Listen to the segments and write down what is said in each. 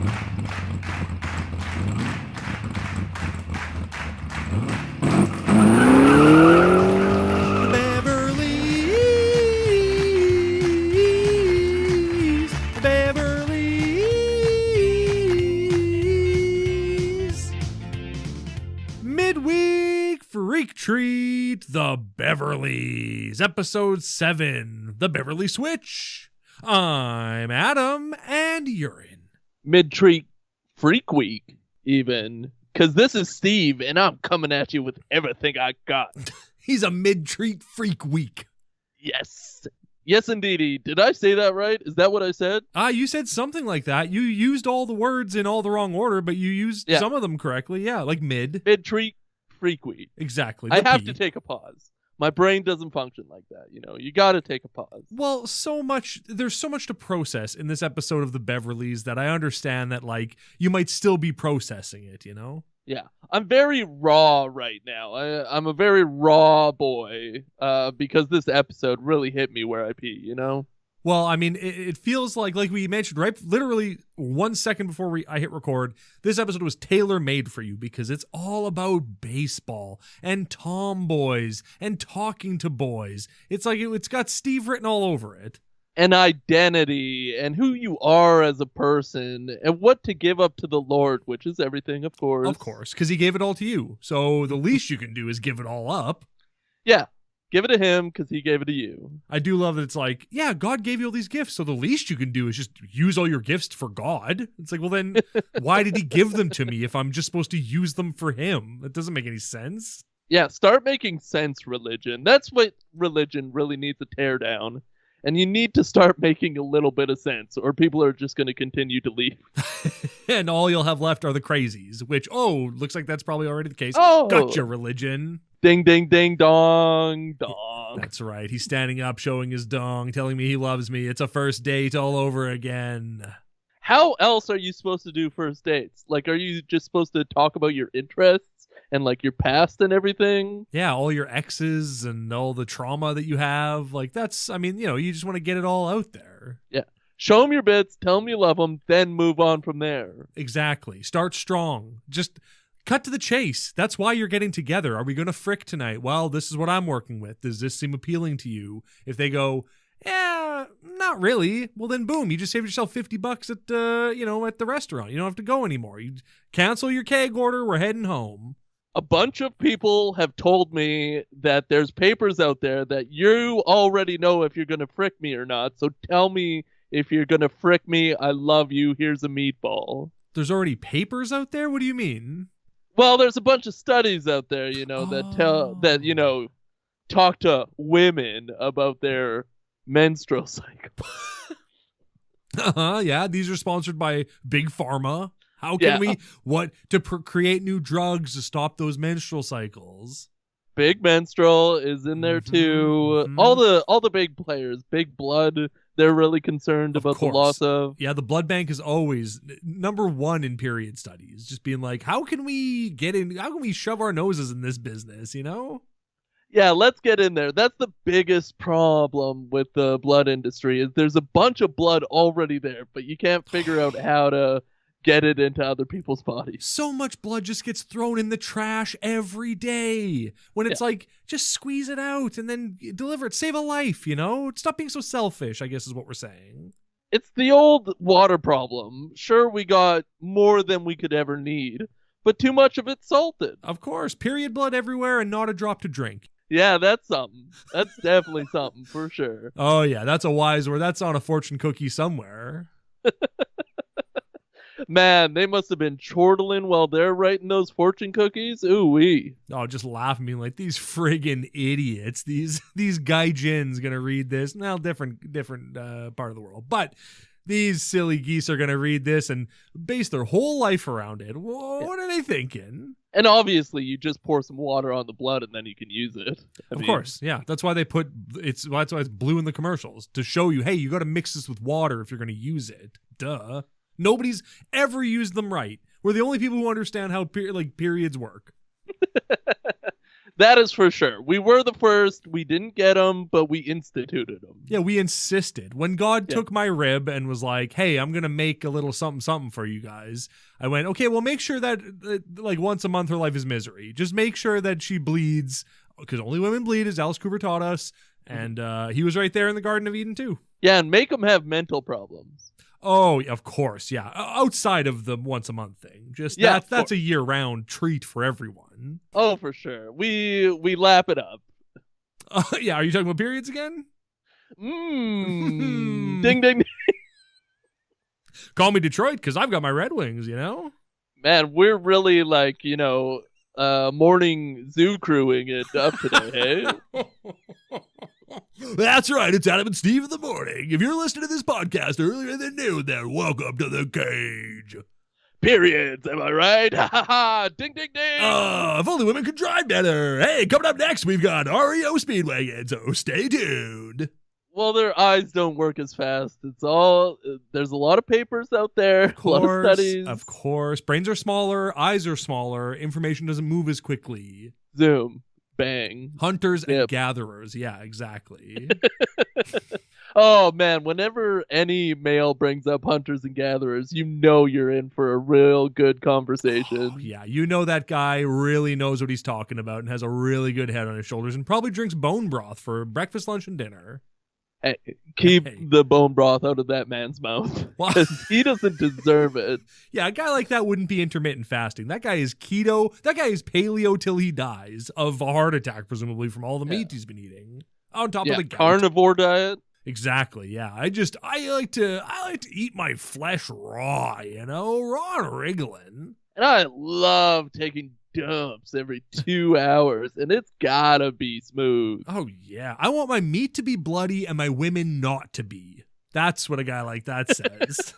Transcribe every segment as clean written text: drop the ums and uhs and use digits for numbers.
Midweek Freak Treat, the Beverlys, Episode 7, the Beverly Switch. I'm Adam, and you're in. Mid-treat freak week, even. Because this is Steve, and I'm coming at you with everything I got. He's a mid-treat freak week. Yes. Yes, indeedy. Did I say that right? Is that what I said? You said something like that. You used all the words in all the wrong order, but you used some of them correctly. Yeah, like mid. Mid-treat freak week. Exactly. I have to take a pause. My brain doesn't function like that, you know. You got to take a pause. Well, there's so much to process in this episode of the Beverlys that I understand that, like, you might still be processing it, you know? Yeah. I'm very raw right now. I'm a very raw boy because this episode really hit me where I pee, you know? Well, I mean, it feels like we mentioned, right? Literally 1 second before I hit record, this episode was tailor-made for you because it's all about baseball and tomboys and talking to boys. It's like it's got Steve written all over it. And identity and who you are as a person and what to give up to the Lord, which is everything, of course. Of course, because he gave it all to you. So the least you can do is give it all up. Yeah. Give it to him because he gave it to you. I do love that it's like, yeah, God gave you all these gifts, so the least you can do is just use all your gifts for God. It's like, well, then why did he give them to me if I'm just supposed to use them for him? That doesn't make any sense. Yeah, start making sense, religion. That's what religion really needs to tear down. And you need to start making a little bit of sense, or people are just going to continue to leave. And all you'll have left are the crazies, which, looks like that's probably already the case. Oh. Gotcha, religion. Ding, ding, ding, dong, dong. That's right. He's standing up, showing his dong, telling me he loves me. It's a first date all over again. How else are you supposed to do first dates? Like, are you just supposed to talk about your interests and, like, your past and everything? Yeah, all your exes and all the trauma that you have. Like, you just want to get it all out there. Yeah. Show them your bits, tell them you love them, then move on from there. Exactly. Start strong. Just cut to the chase. That's why you're getting together. Are we going to frick tonight? Well, this is what I'm working with. Does this seem appealing to you? If they go, yeah, not really. Well, then boom, you just saved yourself $50 at the restaurant. You don't have to go anymore. You cancel your keg order. We're heading home. A bunch of people have told me that there's papers out there that you already know if you're going to frick me or not. So tell me if you're going to frick me. I love you. Here's a meatball. There's already papers out there? What do you mean? Well, there's a bunch of studies out there, that talk to women about their menstrual cycle. Yeah, these are sponsored by Big Pharma. How can we create new drugs to stop those menstrual cycles? Big Menstrual is in there too. Mm-hmm. All the big players, Big Blood, they're really concerned about the loss of. Yeah, the blood bank is always number one in period studies. Just being like, how can we shove our noses in this business, you know? Yeah, let's get in there. That's the biggest problem with the blood industry is there's a bunch of blood already there, but you can't figure out how to get it into other people's bodies. So much blood just gets thrown in the trash every day. When it's like, just squeeze it out and then deliver it. Save a life, you know? Stop being so selfish, I guess is what we're saying. It's the old water problem. Sure, we got more than we could ever need, but too much of it's salted. Of course. Period blood everywhere and not a drop to drink. Yeah, that's something. That's definitely something, for sure. Oh, yeah, that's a wise word. That's on a fortune cookie somewhere. Man, they must have been chortling while they're writing those fortune cookies. Ooh-wee. Oh, just laughing, being like, these friggin' idiots. These gaijins gonna read this. Well, different part of the world. But these silly geese are gonna read this and base their whole life around it. Whoa, what are they thinking? And obviously, you just pour some water on the blood and then you can use it. Of course, yeah. That's why that's why it's blue in the commercials, to show you, hey, you got to mix this with water if you're going to use it. Duh. Nobody's ever used them right. We're the only people who understand how periods work. That is for sure. We were the first. We didn't get them, but we instituted them. Yeah, we insisted. When God took my rib and was like, hey, I'm going to make a little something something for you guys, I went, okay, well, make sure that like once a month her life is misery. Just make sure that she bleeds, because only women bleed, as Alice Cooper taught us. And he was right there in the Garden of Eden, too. Yeah, and make them have mental problems. Oh, of course, yeah. Outside of the once a month thing. Just that's a year-round treat for everyone. Oh, for sure. We lap it up. Yeah, are you talking about periods again? Ding, ding, ding. Call me Detroit, because I've got my Red Wings, you know? Man, we're really like, morning zoo crewing it up today, hey? That's right, it's Adam and Steve in the morning. If you're listening to this podcast earlier than noon, then welcome to the cage. Periods, am I right? Ha ha ha! Ding ding ding! If only women could drive better. Hey, coming up next, we've got REO Speedwagon, so stay tuned. Well, their eyes don't work as fast. It's all, there's a lot of papers out there, a lot of studies. Of course. Brains are smaller, eyes are smaller, information doesn't move as quickly. Zoom. Bang. Hunters and gatherers. Yeah, exactly. Oh, man. Whenever any male brings up hunters and gatherers, you know you're in for a real good conversation. Oh, yeah, you know that guy really knows what he's talking about and has a really good head on his shoulders and probably drinks bone broth for breakfast, lunch, and dinner. Hey, keep the bone broth out of that man's mouth. He doesn't deserve it. Yeah, a guy like that wouldn't be intermittent fasting. That guy is keto. That guy is paleo till he dies of a heart attack, presumably from all the meat he's been eating. On top of the gout. Carnivore diet. Exactly. Yeah, I like to eat my flesh raw. Raw and wriggling. And I love taking dumps every 2 hours, and it's gotta be smooth. Oh yeah, I want my meat to be bloody and my women not to be. That's what a guy like that says.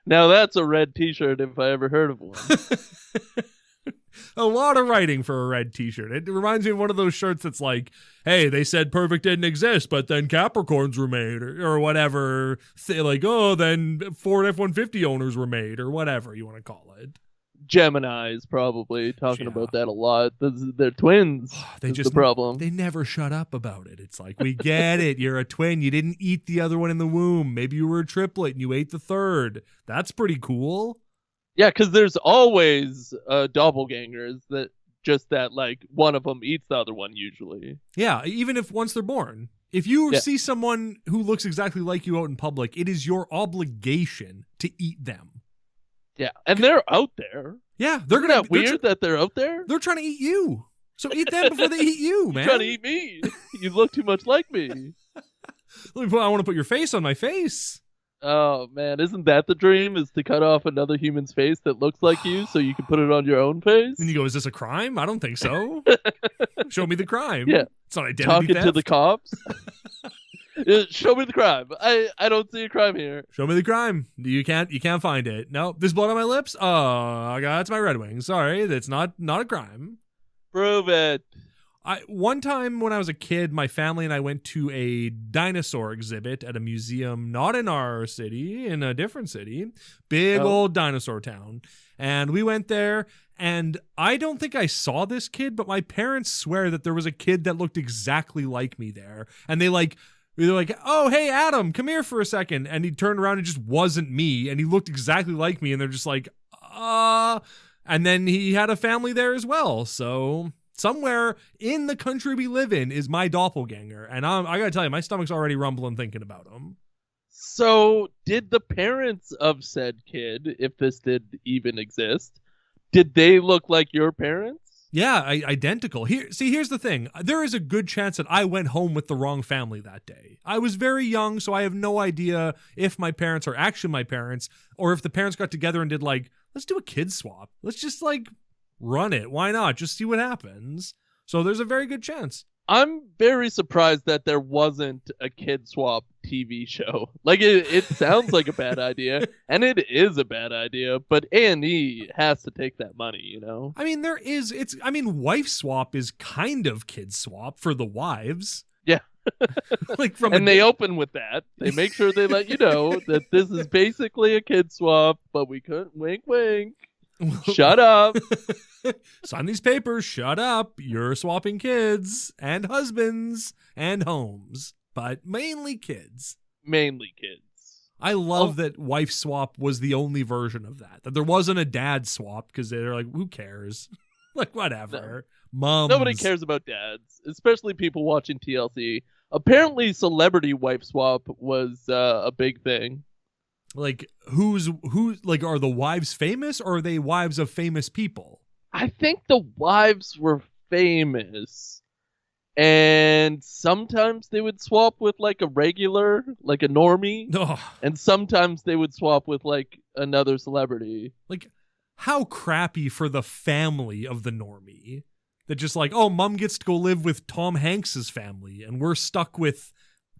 Now that's a red t-shirt if I ever heard of one. A lot of writing for a red t-shirt. It reminds me of one of those shirts that's like, hey, they said perfect didn't exist, but then Capricorns were made, or whatever. Then Ford F-150 owners were made, or whatever you want to call it. Gemini's probably talking about that a lot. They're twins. That's the problem. They never shut up about it. It's like, we get it. You're a twin. You didn't eat the other one in the womb. Maybe you were a triplet and you ate the third. That's pretty cool. Yeah, because there's always doppelgangers that like one of them eats the other one usually. Yeah, even if once they're born. If you see someone who looks exactly like you out in public, it is your obligation to eat them. Yeah, and they're out there. Yeah, Isn't that weird that they're out there? They're trying to eat you. So eat them before they eat you, man. You're trying to eat me. You look too much like me. I want to put your face on my face. Oh, man. Isn't that the dream, is to cut off another human's face that looks like you so you can put it on your own face? And you go, is this a crime? I don't think so. Show me the crime. Yeah. It's not identity theft. To the cops. Show me the crime. I don't see a crime here. Show me the crime. You can't find it. No, there's blood on my lips. Oh, that's my Red Wing. Sorry, that's not a crime. Prove it. One time when I was a kid, my family and I went to a dinosaur exhibit at a museum, not in our city, in a different city. Big old dinosaur town. And we went there, and I don't think I saw this kid, but my parents swear that there was a kid that looked exactly like me there. And they're like, oh, hey, Adam, come here for a second. And he turned around and just wasn't me, and he looked exactly like me. And they're just like, And then he had a family there as well, so... Somewhere in the country we live in is my doppelganger, and I gotta tell you, my stomach's already rumbling thinking about him. So, did the parents of said kid, if this did even exist, did they look like your parents? Yeah, identical. Here's the thing. There is a good chance that I went home with the wrong family that day. I was very young, so I have no idea if my parents are actually my parents, or if the parents got together and did let's do a kid swap. Let's just run it. Why not? Just see what happens. So there's a very good chance. I'm very surprised that there wasn't a kid swap TV show. It sounds like a bad idea, and it is a bad idea, but A&E has to take that money, I mean, wife swap is kind of kid swap for the wives. Yeah. They open with that. They make sure they let you know that this is basically a kid swap, but we couldn't wink. Shut up. Sign these papers. Shut up. You're swapping kids and husbands and homes, but mainly kids. Mainly kids. I love that wife swap was the only version of that. That there wasn't a dad swap because they're like, who cares? Like, whatever. Moms. Nobody cares about dads, especially people watching TLC. Apparently, celebrity wife swap was a big thing. Like, who, like, are the wives famous or are they wives of famous people? I think the wives were famous. And sometimes they would swap with, like, a regular, like a normie. Oh. And sometimes they would swap with, like, another celebrity. Like, how crappy for the family of the normie. That just like, oh, mom gets to go live with Tom Hanks's family, and we're stuck with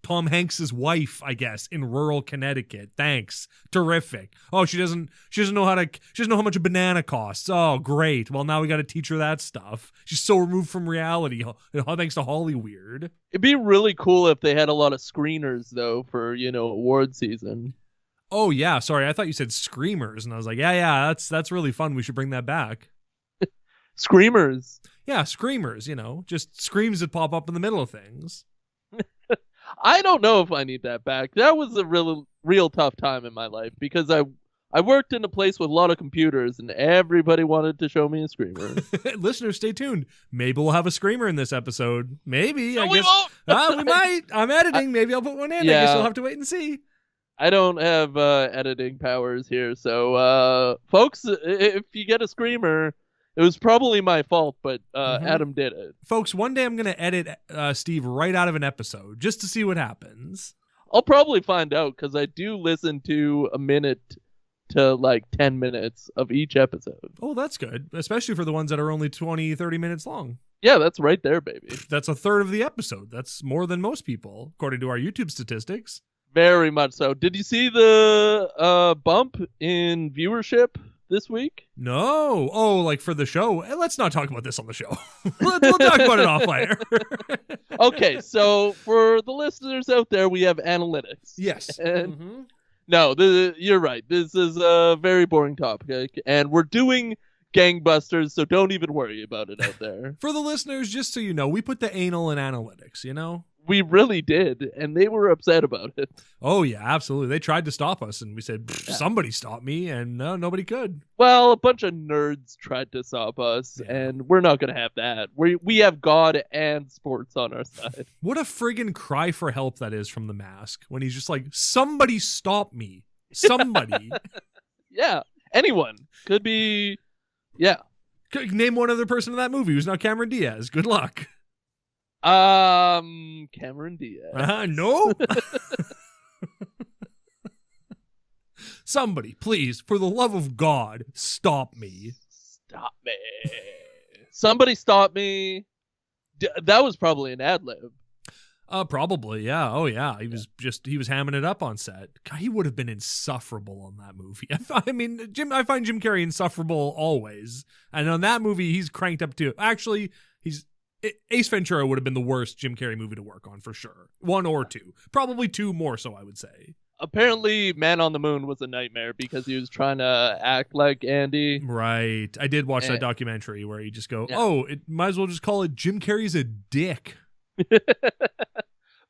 Tom Hanks's wife, I guess, in rural Connecticut. Thanks. Terrific. Oh, she doesn't know how much a banana costs. Oh, great. Well, now we got to teach her that stuff. She's so removed from reality. Thanks to Hollyweird. It'd be really cool if they had a lot of screeners, though, for, award season. Oh, yeah. Sorry, I thought you said screamers, and I was like, yeah, that's really fun. We should bring that back. Screamers. Yeah, screamers, just screams that pop up in the middle of things. I don't know if I need that back. That was a real tough time in my life because I worked in a place with a lot of computers and everybody wanted to show me a screamer. Listeners, stay tuned. Maybe we'll have a screamer in this episode. Maybe. No, I we guess. won't. We might. I'm editing. Maybe I'll put one in. Yeah. I guess we'll have to wait and see. I don't have editing powers here. So, folks, if you get a screamer, it was probably my fault, but Adam did it. Folks, one day I'm going to edit Steve right out of an episode just to see what happens. I'll probably find out because I do listen to a minute to like 10 minutes of each episode. Oh, that's good, especially for the ones that are only 20, 30 minutes long. Yeah, that's right there, baby. That's a third of the episode. That's more than most people, according to our YouTube statistics. Very much so. Did you see the bump in viewership this week? No. Oh, like for the show? Let's not talk about this on the show. We'll talk about it off air. Okay, so for the listeners out there, we have analytics. Yes. And no, you're right. This is a very boring topic, and we're doing gangbusters, so don't even worry about it out there. For the listeners, just so you know, we put the anal in analytics, We really did, and they were upset about it. Oh, yeah, absolutely. They tried to stop us, and we said, somebody stop me, and no, nobody could. Well, a bunch of nerds tried to stop us, and we're not going to have that. We have God and sports on our side. What a friggin' cry for help that is from The Mask, when he's just like, somebody stop me. Somebody. Yeah, anyone. Could be, yeah. Name one other person in that movie who's not Cameron Diaz. Good luck. Cameron Diaz. No. Somebody, please, for the love of God, stop me. Stop me. Somebody stop me. That was probably an ad lib. Probably, yeah. Oh, yeah. He was hamming it up on set. God, he would have been insufferable on that movie. I mean, I find Jim Carrey insufferable always. And on that movie, he's cranked up too. Actually, Ace Ventura would have been the worst Jim Carrey movie to work on for sure. One or two. Probably two more so, I would say. Apparently, Man on the Moon was a nightmare because he was trying to act like Andy. Right. I did watch that documentary where you just go, it might as well just call it Jim Carrey's a dick.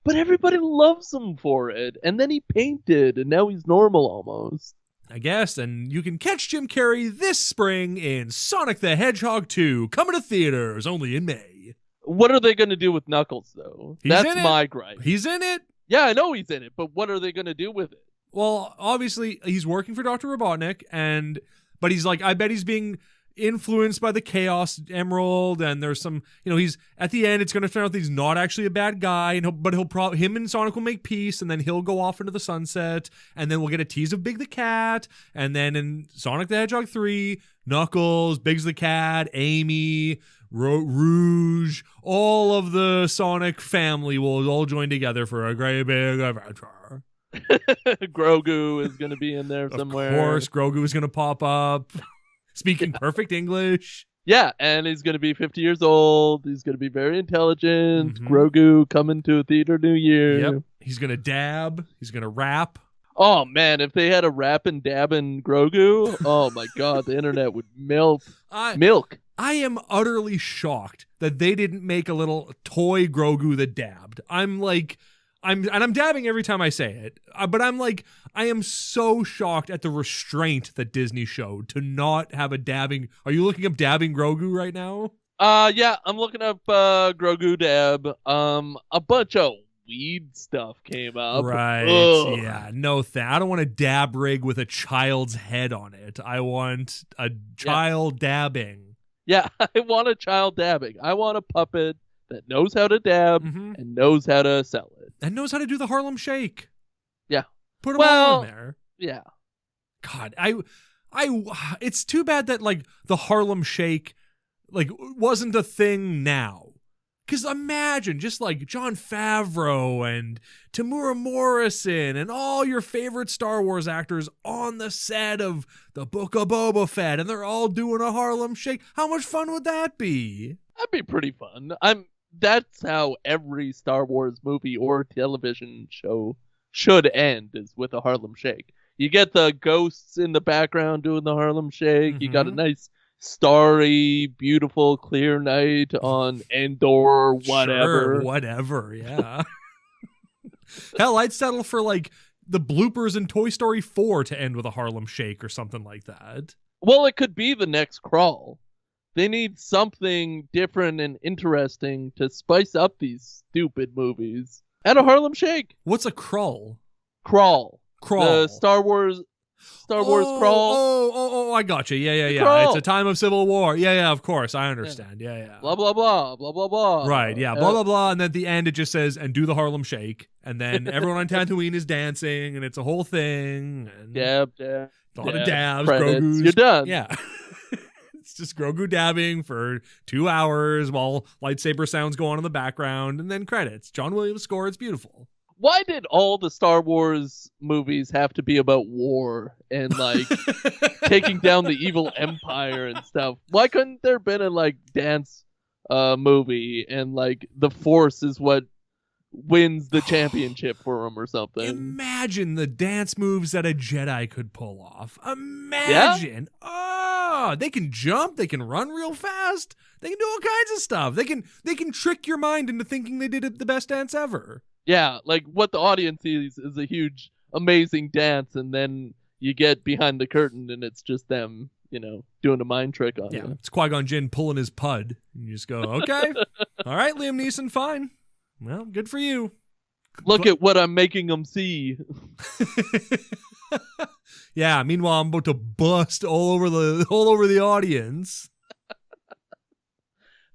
But everybody loves him for it. And then he painted, and now he's normal almost. I guess, and you can catch Jim Carrey this spring in Sonic the Hedgehog 2, coming to theaters only in May. What are they going to do with Knuckles, though? That's my gripe. He's in it? Yeah, I know he's in it, but what are they going to do with it? Well, obviously, he's working for Dr. Robotnik, but he's like, I bet he's being influenced by the Chaos Emerald, and there's some, he's, at the end, it's going to turn out that he's not actually a bad guy, but him and Sonic will make peace, and then he'll go off into the sunset, and then we'll get a tease of Big the Cat, and then in Sonic the Hedgehog 3, Knuckles, Biggs the Cat, Amy, Rouge, all of the Sonic family will all join together for a great big adventure. Grogu is going to be in there somewhere. Of course, Grogu is going to pop up, speaking perfect English. Yeah, and he's going to be 50 years old. He's going to be very intelligent. Grogu coming to a theater New Year. Yep. He's going to dab. He's going to rap. Oh man, if they had a rapping dabbing Grogu, oh my god, the internet would milk. I Milk. am utterly shocked that they didn't make a little toy Grogu that dabbed. I'm dabbing every time I say it, but I'm like, I am so shocked at the restraint that Disney showed to not have a dabbing. Are you looking up dabbing Grogu right now? Yeah, I'm looking up Grogu dab. A bunch of weed stuff came up. Right. Ugh. Yeah. No, I don't want a dab rig with a child's head on it. I want a child dabbing. Yeah, I want a child dabbing. I want a puppet that knows how to dab and knows how to sell it. And knows how to do the Harlem Shake. Yeah. Put them all in there. Yeah. God, it's too bad that like the Harlem Shake like wasn't a thing now. Because imagine just like Jon Favreau and Tamura Morrison and all your favorite Star Wars actors on the set of the Book of Boba Fett, and they're all doing a Harlem Shake. How much fun would that be? That'd be pretty fun. That's how every Star Wars movie or television show should end, is with a Harlem Shake. You get the ghosts in the background doing the Harlem Shake. You got a nice starry, beautiful, clear night on Endor, whatever. Sure, whatever, yeah. Hell, I'd settle for like the bloopers in Toy Story 4 to end with a Harlem Shake or something like that. Well, it could be the next Crawl. They need something different and interesting to spice up these stupid movies. And a Harlem Shake. What's a Krull? Crawl. Crawl. The Star Wars Crawl. Oh, I got you. Yeah. Crawl. It's a time of civil war. Yeah, of course. I understand. Yeah. Blah, blah, blah, blah, blah, blah. Right, yeah, blah, blah, blah. And then at the end, it just says, and do the Harlem Shake. And then everyone on Tatooine is dancing, and it's a whole thing. And dab. a lot of dabs. Credits. Grogu's. You're done. Yeah. It's just Grogu dabbing for 2 hours while lightsaber sounds go on in the background, and then credits. John Williams score. It's beautiful. Why did all the Star Wars movies have to be about war and like taking down the evil empire and stuff? Why couldn't there have been a like dance movie and like the Force is what wins the championship for them or something? Imagine the dance moves that a Jedi could pull off. Imagine. Yeah? Oh, they can jump, they can run real fast, they can do all kinds of stuff. They can trick your mind into thinking they did the best dance ever. Yeah, like what the audience sees is a huge, amazing dance, and then you get behind the curtain and it's just them, doing a mind trick on you. Yeah, it's Qui-Gon Jinn pulling his pud. And you just go, okay, all right, Liam Neeson, fine. Well, good for you. Look at what I'm making them see. Yeah, meanwhile, I'm about to bust all over the audience.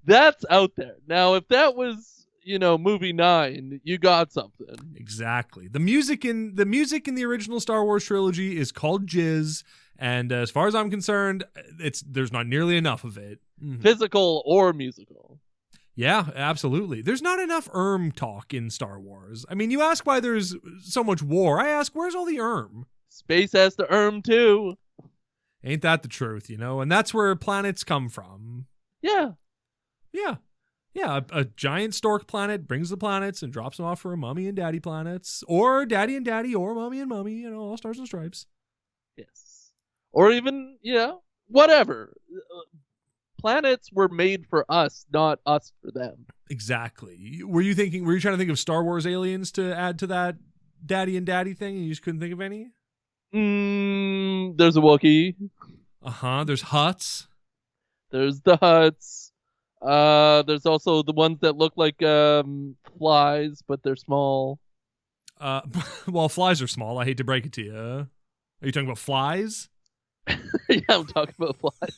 That's out there. Now, if that was movie 9, you got something. Exactly. The music in the original Star Wars trilogy is called jizz, and as far as I'm concerned, there's not nearly enough of it. Physical or musical. Yeah, absolutely. There's not enough talk in Star Wars. I mean, you ask why there's so much war. I ask, where's all the Space has to too. Ain't that the truth, And that's where planets come from. Yeah. Yeah. Yeah, a giant stork planet brings the planets and drops them off for mommy and daddy planets, or daddy and daddy, or mommy and mommy, all stars and stripes. Yes. Or even, whatever. Planets were made for us, not us for them. Exactly. Were you trying to think of Star Wars aliens to add to that daddy and daddy thing, and you just couldn't think of any? There's a Wookiee. There's Hutts. There's the Hutts. There's also the ones that look like flies, but they're small. Well, flies are small. I hate to break it to you. Are you talking about flies? Yeah, I'm talking about flies.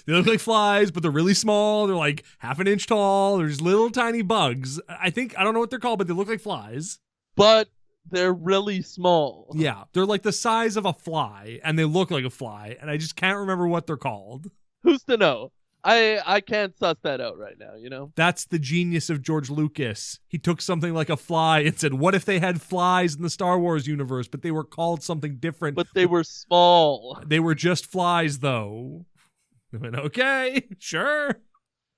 They look like flies, but they're really small. They're like half an inch tall. They're just little tiny bugs. I don't know what they're called, but they look like flies. But they're really small. Yeah, they're like the size of a fly, and they look like a fly, and I just can't remember what they're called. Who's to know? I can't suss that out right now, That's the genius of George Lucas. He took something like a fly and said, what if they had flies in the Star Wars universe, but they were called something different? But they were small. They were just flies, though. I went, okay, sure.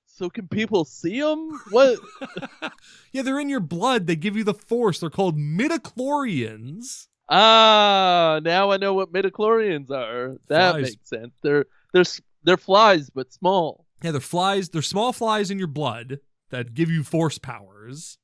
So can people see them? What? Yeah, they're in your blood. They give you the Force. They're called midichlorians. Now I know what midichlorians are. That Flies. makes sense. They're flies, but small. Yeah, they're flies. They're small flies in your blood that give you force powers.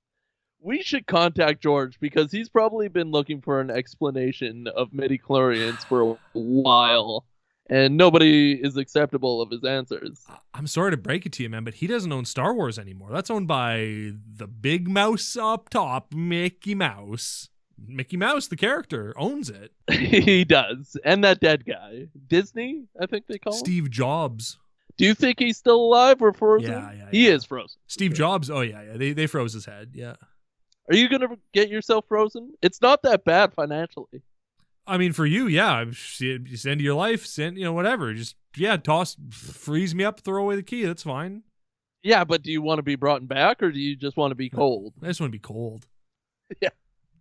We should contact George because he's probably been looking for an explanation of midichlorians for a while, and nobody is acceptable of his answers. I'm sorry to break it to you, man, but he doesn't own Star Wars anymore. That's owned by the big mouse up top, Mickey Mouse. Mickey Mouse, the character, owns it. He does. And that dead guy. Disney, I think they call him. Steve Jobs. Do you think he's still alive or frozen? Yeah. He is frozen. Steve Jobs. Oh, yeah. They froze his head. Yeah. Are you going to get yourself frozen? It's not that bad financially. I mean, for you, yeah. It's the end of your life, whatever. Just, freeze me up, throw away the key. That's fine. Yeah, but do you want to be brought back or do you just want to be cold? I just want to be cold. Yeah.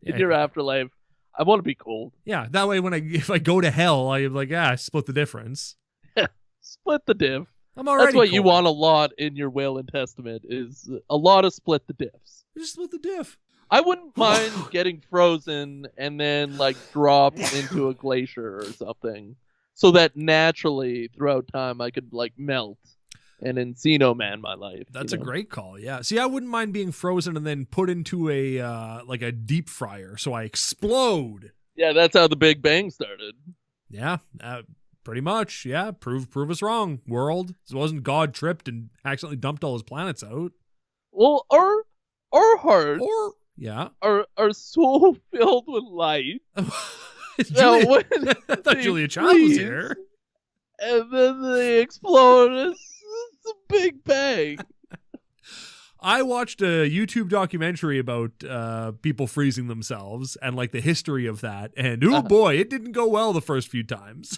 In your afterlife, I want to be cold. Yeah, that way if I go to hell, I'm like, split the difference. Split the diff. I'm already That's what cold. you want a lot in your will and testament is a lot of split the diffs. Just split the diff. I wouldn't mind getting frozen and then drop into a glacier or something, so that naturally throughout time I could melt and Encino Man my life. That's a great call. Yeah. See, I wouldn't mind being frozen and then put into a deep fryer so I explode. Yeah, that's how the Big Bang started. Yeah. Pretty much. Yeah. Prove us wrong, world. It wasn't God tripped and accidentally dumped all his planets out. Well, our hearts are so filled with light. Julia, I thought Julia Child was here. And then they explode. It's a Big Bang. I watched a YouTube documentary about people freezing themselves and the history of that. And boy, it didn't go well the first few times.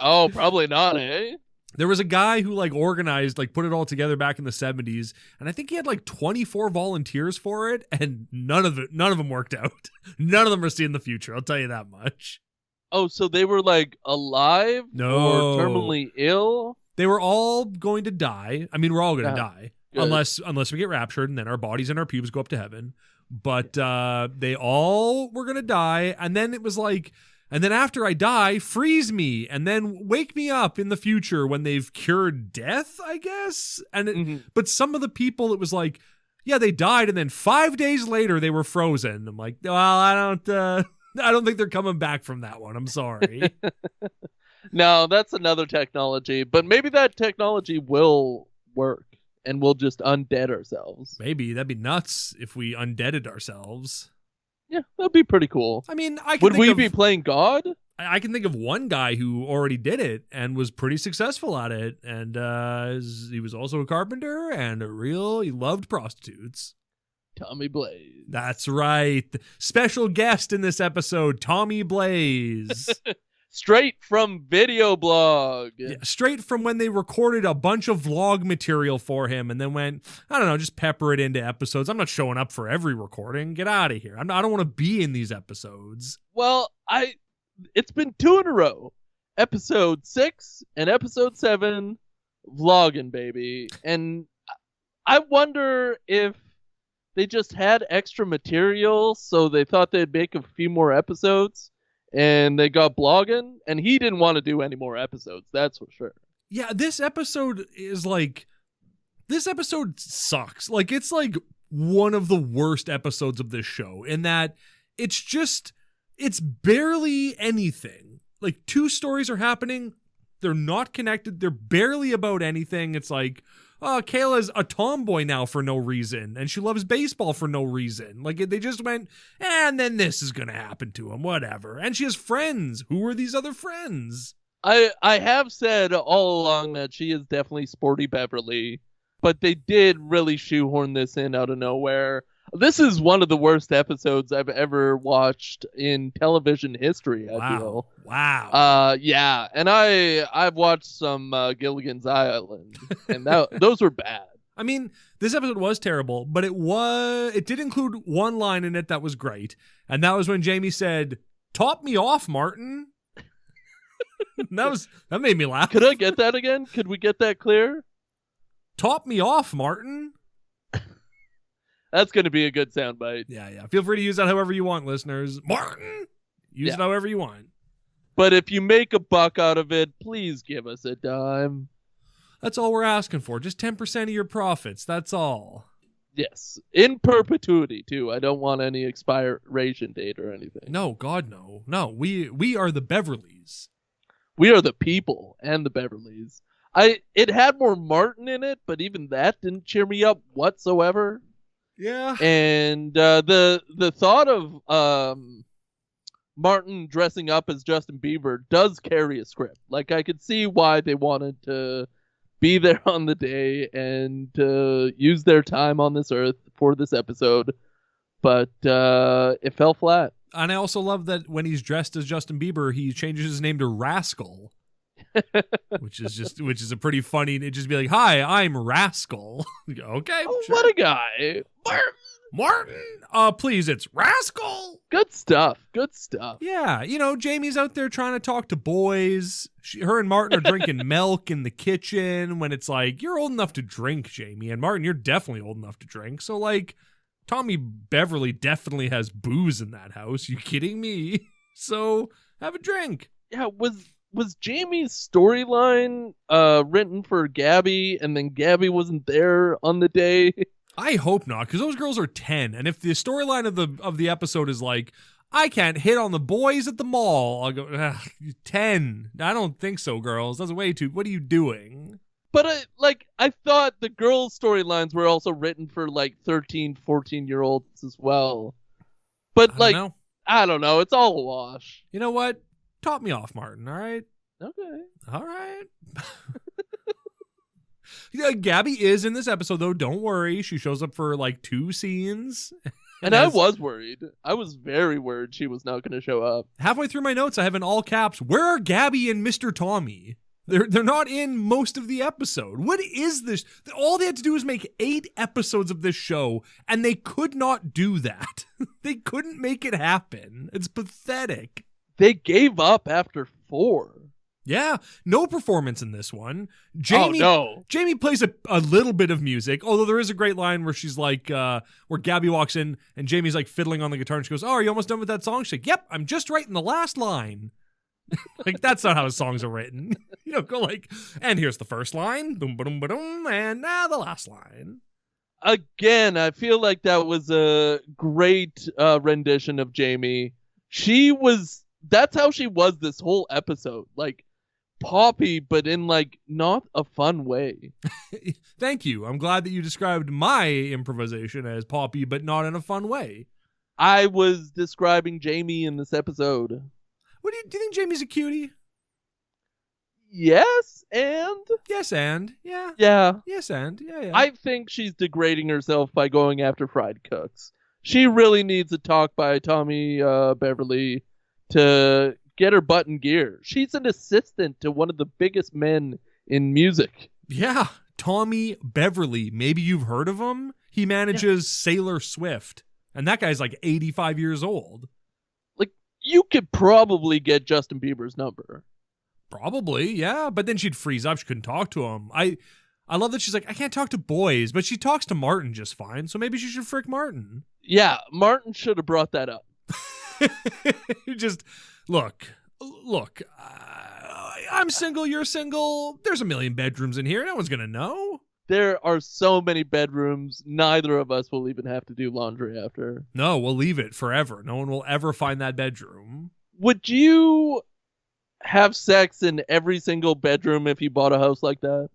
Oh, probably not, eh? There was a guy who organized, put it all together back in the 70s. And I think he had 24 volunteers for it. And none of them worked out. None of them are seeing the future. I'll tell you that much. Oh, so they were alive? No. Or terminally ill? They were all going to die. I mean, we're all going to die. Good. Unless we get raptured and then our bodies and our pubes go up to heaven. But they all were going to die. And then it was and then after I die, freeze me and then wake me up in the future when they've cured death, I guess. And But some of the people, it was they died. And then 5 days later, they were frozen. I'm like, well, I don't think they're coming back from that one. I'm sorry. No, that's another technology. But maybe that technology will work. And we'll just undead ourselves. Maybe. That'd be nuts if we undeaded ourselves. Yeah, that'd be pretty cool. I mean, would we be playing God? I can think of one guy who already did it and was pretty successful at it. And he was also a carpenter and he loved prostitutes. Tommy Blaze. That's right. Special guest in this episode, Tommy Blaze. Straight from Video Blog. Yeah, straight from when they recorded a bunch of vlog material for him and then went, I don't know, just pepper it into episodes. I'm not showing up for every recording. Get out of here. I don't want to be in these episodes. Well, it's been 2 in a row. Episode 6 and episode 7 vlogging, baby. And I wonder if they just had extra material so they thought they'd make a few more episodes. And they got blogging, and he didn't want to do any more episodes. That's for sure. Yeah, this episode is this episode sucks. It's one of the worst episodes of this show in that it's barely anything. 2 stories are happening. They're not connected. They're barely about anything. It's Kayla's a tomboy now for no reason, and she loves baseball for no reason. They just went, and then this is going to happen to him, whatever. And she has friends. Who are these other friends? I have said all along that she is definitely sporty Beverly, but they did really shoehorn this in out of nowhere. This is one of the worst episodes I've ever watched in television history, I feel. Wow. Yeah, and I've watched some Gilligan's Island, and those were bad. I mean, this episode was terrible, but it did include one line in it that was great, and that was when Jamie said, "Top me off, Martin." that made me laugh. Could I get that again? Could we get that clear? Top me off, Martin. That's going to be a good soundbite. Yeah. Feel free to use that however you want, listeners. Martin. Use it however you want. But if you make a buck out of it, please give us a dime. That's all we're asking for. Just 10% of your profits. That's all. Yes. In perpetuity, too. I don't want any expiration date or anything. No, God, no. No, we are the Beverlys. We are the people and the Beverlys. It had more Martin in it, but even that didn't cheer me up whatsoever. Yeah. And the thought of Martin dressing up as Justin Bieber does carry a script. Like, I could see why they wanted to be there on the day and use their time on this earth for this episode, but it fell flat. And I also love that when he's dressed as Justin Bieber, he changes his name to Rascal, which is a pretty funny. It'd just be like, "Hi, I'm Rascal." Okay, Oh, sure. what a guy, Martin. Please, it's Rascal. Good stuff. Good stuff. Yeah, Jamie's out there trying to talk to boys. Her and Martin are drinking milk in the kitchen when it's like, you're old enough to drink, Jamie. And Martin, you're definitely old enough to drink. So, like, Tommy Beverly definitely has booze in that house. You kidding me? So, have a drink. Yeah, was Jamie's storyline written for Gabby, and then Gabby wasn't there on the day? I hope not, because those girls are 10. And if the storyline of the episode is like, I can't hit on the boys at the mall, I'll go, 10. I don't think so, girls. That's way too. What are you doing? But I thought the girls' storylines were also written for like 13, 14-year-olds as well. But I don't know. It's all a wash. You know what? Top me off, Martin. All right. Okay. All right. Yeah, Gabby is in this episode, though. Don't worry. She shows up for like 2 scenes. And I was worried. I was very worried she was not going to show up. Halfway through my notes, I have in all caps, where are Gabby and Mr. Tommy? They're not in most of the episode. What is this? All they had to do was make 8 episodes of this show, and they could not do that. They couldn't make it happen. It's pathetic. They gave up after 4. Yeah, no performance in this one. Jamie plays a little bit of music, although there is a great line where she's like, where Gabby walks in and Jamie's like fiddling on the guitar and she goes, "Oh, are you almost done with that song?" She's like, "Yep, I'm just writing the last line." Like, that's not how songs are written. Go like, and here's the first line, boom, boom, boom, and now the last line. Again, I feel like that was a great rendition of Jamie. That's how she was this whole episode. Like, poppy, but in like not a fun way. Thank you. I'm glad that you described my improvisation as poppy, but not in a fun way. I was describing Jamie in this episode. Do you think Jamie's a cutie? Yes, and yeah. Yes, and yeah. I think she's degrading herself by going after fried cooks. She really needs a talk by Tommy Beverly to get her butt in gear. She's an assistant to one of the biggest men in music. Yeah, Tommy Beverly. Maybe you've heard of him. He manages Sailor Swift, and that guy's like 85 years old. Like, you could probably get Justin Bieber's number. Probably, yeah. But then she'd freeze up. She couldn't talk to him. I love that she's like, I can't talk to boys, but she talks to Martin just fine. So maybe she should frick Martin. Yeah, Martin should have brought that up. Just look. I'm single. You're single. There's a million bedrooms in here. No one's gonna know. There are so many bedrooms. Neither of us will even have to do laundry after. No, we'll leave it forever. No one will ever find that bedroom. Would you have sex in every single bedroom if you bought a house like that?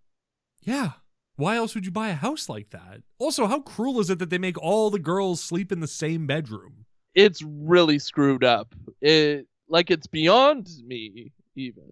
Yeah. Why else would you buy a house like that? Also, how cruel is it that they make all the girls sleep in the same bedroom? It's really screwed up. It's beyond me, even.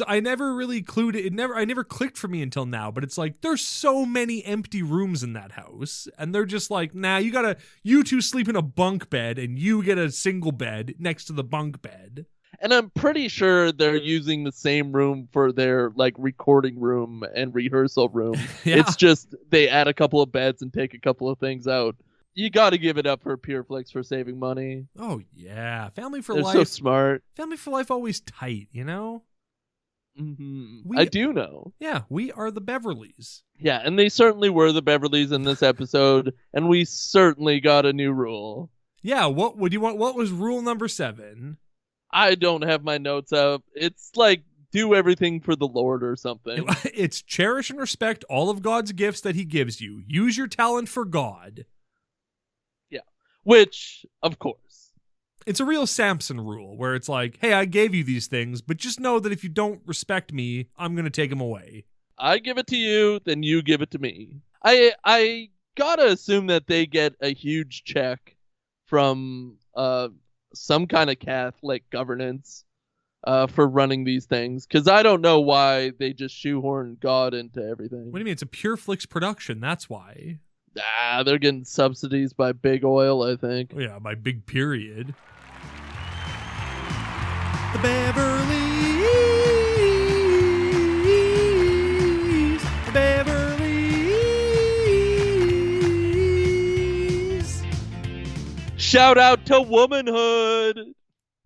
I never really clued it. I never clicked for me until now, but it's like, there's so many empty rooms in that house. And they're just like, nah, you two sleep in a bunk bed and you get a single bed next to the bunk bed. And I'm pretty sure they're using the same room for their like recording room and rehearsal room. Yeah. It's just they add a couple of beds and take a couple of things out. You got to give it up for PureFlix for saving money. Oh yeah, Family for They're Life. So smart. Family for Life always tight, you know. Mm-hmm. I do know. Yeah, we are the Beverlys. Yeah, and they certainly were the Beverlys in this episode, and we certainly got a new rule. Yeah, what would you want? What was rule number 7? I don't have my notes up. It's like do everything for the Lord or something. It's cherish and respect all of God's gifts that he gives you. Use your talent for God. Yeah. Which, of course. It's a real Samson rule where it's like, hey, I gave you these things, but just know that if you don't respect me, I'm going to take them away. I give it to you, then you give it to me. I gotta assume that they get a huge check from some kind of Catholic governance for running these things, because I don't know why they just shoehorn God into everything. What do you mean? It's a Pure Flix production. That's why. They're getting subsidies by Big Oil, I think. Oh, yeah, by Big Period. The Beverlys. The Beverlys. Shout out to womanhood.